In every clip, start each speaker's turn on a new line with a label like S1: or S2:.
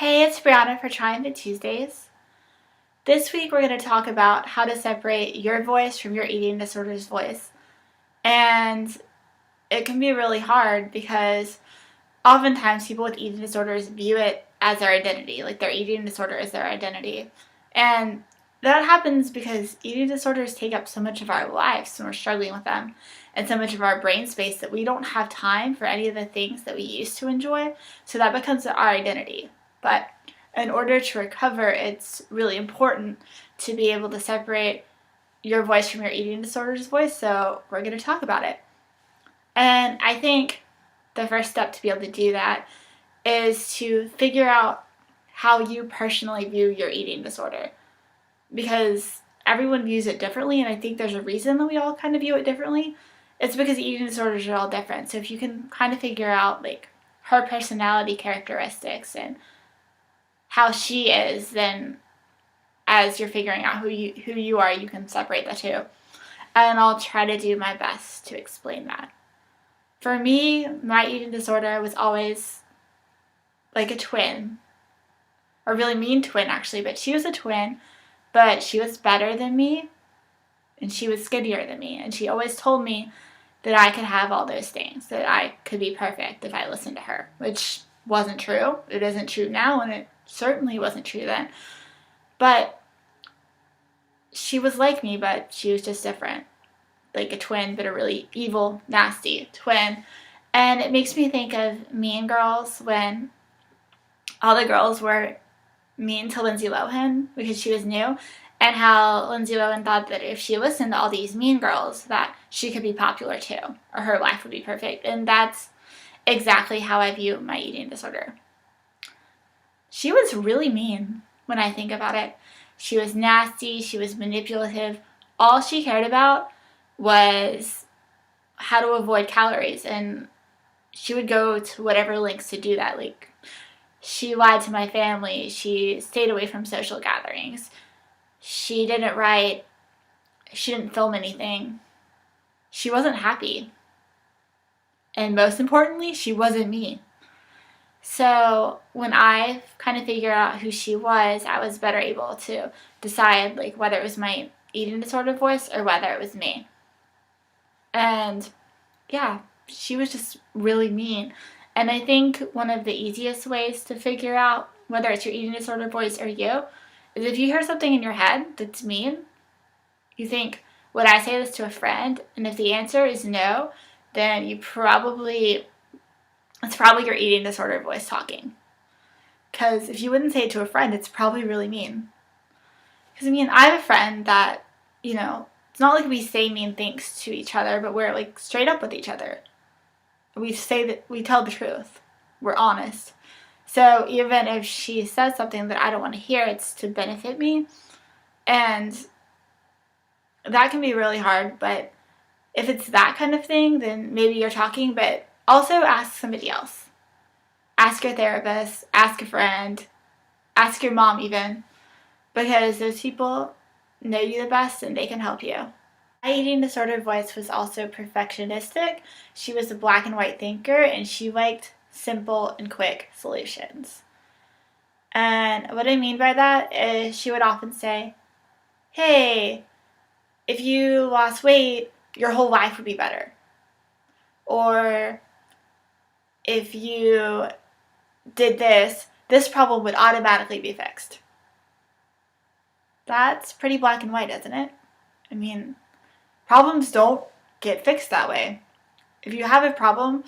S1: Hey, it's Brianna for Triumphant Tuesdays. This week we're going to talk about how to separate your voice from your eating disorder's voice. And it can be really hard because oftentimes people with eating disorders view it as their identity, like their eating disorder is their identity. And that happens because eating disorders take up so much of our lives when we're struggling with them and so much of our brain space that we don't have time for any of the things that we used to enjoy, so that becomes our identity. But in order to recover, it's really important to be able to separate your voice from your eating disorder's voice, so we're going to talk about it. And I think the first step to be able to do that is to figure out how you personally view your eating disorder, because everyone views it differently, and I think there's a reason that we all kind of view it differently. It's because eating disorders are all different. So if you can kind of figure out like her personality characteristics and how she is, then as you're figuring out who you are, you can separate the two. And I'll try to do my best to explain that. For me, my eating disorder was always like a twin, a really mean twin actually, but she was a twin, but she was better than me and she was skinnier than me, and she always told me that I could have all those things, that I could be perfect if I listened to her, which wasn't true. It isn't true now, and it certainly wasn't true then. But she was like me, but she was just different. Like a twin, but a really evil, nasty twin. And it makes me think of Mean Girls, when all the girls were mean to Lindsay Lohan because she was new, and how Lindsay Lohan thought that if she listened to all these mean girls that she could be popular too, or her life would be perfect. And that's exactly how I view my eating disorder. She was really mean when I think about it. She was nasty, she was manipulative. All she cared about was how to avoid calories, and she would go to whatever lengths to do that. Like, she lied to my family, she stayed away from social gatherings, she didn't write, she didn't film anything, she wasn't happy, and most importantly, she wasn't me. So when I kind of figured out who she was, I was better able to decide like whether it was my eating disorder voice or whether it was me. And yeah, she was just really mean. And I think one of the easiest ways to figure out whether it's your eating disorder voice or you is if you hear something in your head that's mean, you think, would I say this to a friend? And if the answer is no, then it's probably your eating disorder voice talking. Because if you wouldn't say it to a friend, it's probably really mean. Because I have a friend that, it's not like we say mean things to each other, but we're like straight up with each other. We say that we tell the truth. We're honest. So even if she says something that I don't want to hear, it's to benefit me. And that can be really hard, but if it's that kind of thing, then maybe you're talking, but also ask somebody else. Ask your therapist, ask a friend, ask your mom even, because those people know you the best and they can help you. My eating disorder voice was also perfectionistic. She was a black and white thinker, and she liked simple and quick solutions. And what I mean by that is she would often say, hey, if you lost weight, your whole life would be better. Or if you did this, this problem would automatically be fixed. That's pretty black and white, isn't it? Problems don't get fixed that way. If you have a problem,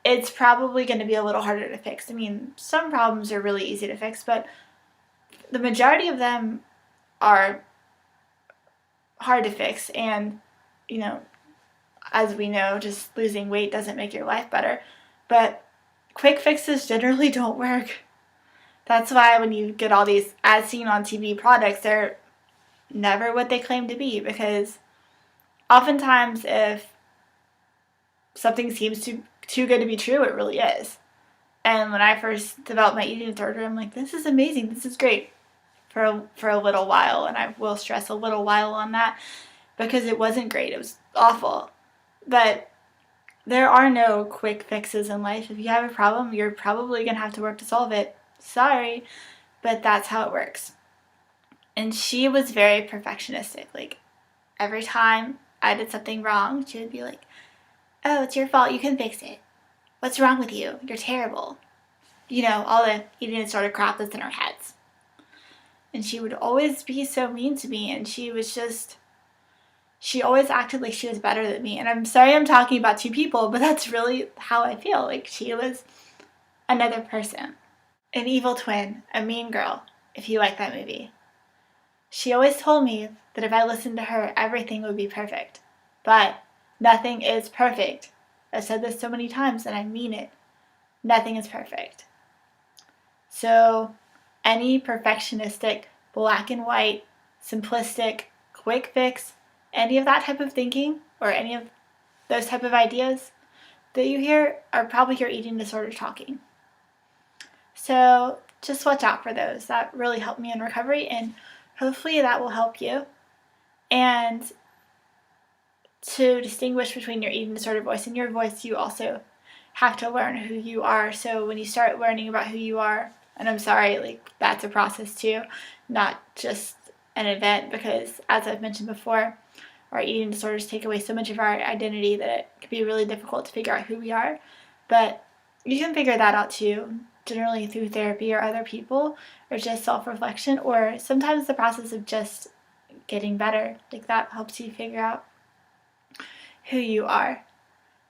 S1: it's probably going to be a little harder to fix. Some problems are really easy to fix, but the majority of them are hard to fix. And, as we know, just losing weight doesn't make your life better. But quick fixes generally don't work. That's why when you get all these as seen on TV products, they're never what they claim to be, because oftentimes if something seems too good to be true, it really is. And when I first developed my eating disorder, I'm like, this is amazing, this is great for a little while, and I will stress a little while on that, because it wasn't great, it was awful. But there are no quick fixes in life. If you have a problem, you're probably going to have to work to solve it. Sorry, but that's how it works. And she was very perfectionistic. Like, every time I did something wrong, she would be like, oh, it's your fault. You can fix it. What's wrong with you? You're terrible. You know, all the eating disorder crap that's in our heads. And she would always be so mean to me, and she always acted like she was better than me. And I'm sorry I'm talking about two people, but that's really how I feel. Like, she was another person. An evil twin, a mean girl, if you like that movie. She always told me that if I listened to her, everything would be perfect. But nothing is perfect. I've said this so many times, and I mean it. Nothing is perfect. So any perfectionistic, black and white, simplistic, quick fix, any of that type of thinking, or any of those type of ideas that you hear are probably your eating disorder talking. So just watch out for those. That really helped me in recovery, and hopefully that will help you. And to distinguish between your eating disorder voice and your voice, you also have to learn who you are. So when you start learning about who you are, and I'm sorry, like, that's a process too, not just an event, because as I've mentioned before, our eating disorders take away so much of our identity that it can be really difficult to figure out who we are. But you can figure that out too, generally through therapy or other people, or just self-reflection, or sometimes the process of just getting better. Like, that helps you figure out who you are.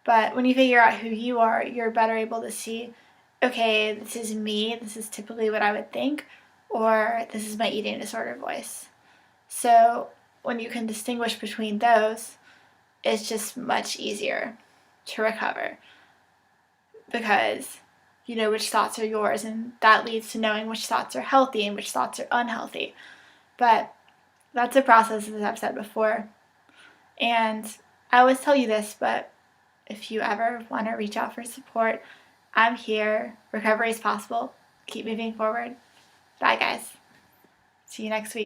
S1: But when you figure out who you are, you're better able to see, okay, this is me, this is typically what I would think, or this is my eating disorder voice. So when you can distinguish between those, it's just much easier to recover, because you know which thoughts are yours, and that leads to knowing which thoughts are healthy and which thoughts are unhealthy. But that's a process, as I've said before. And I always tell you this, but if you ever want to reach out for support, I'm here. Recovery is possible. Keep moving forward. Bye, guys. See you next week.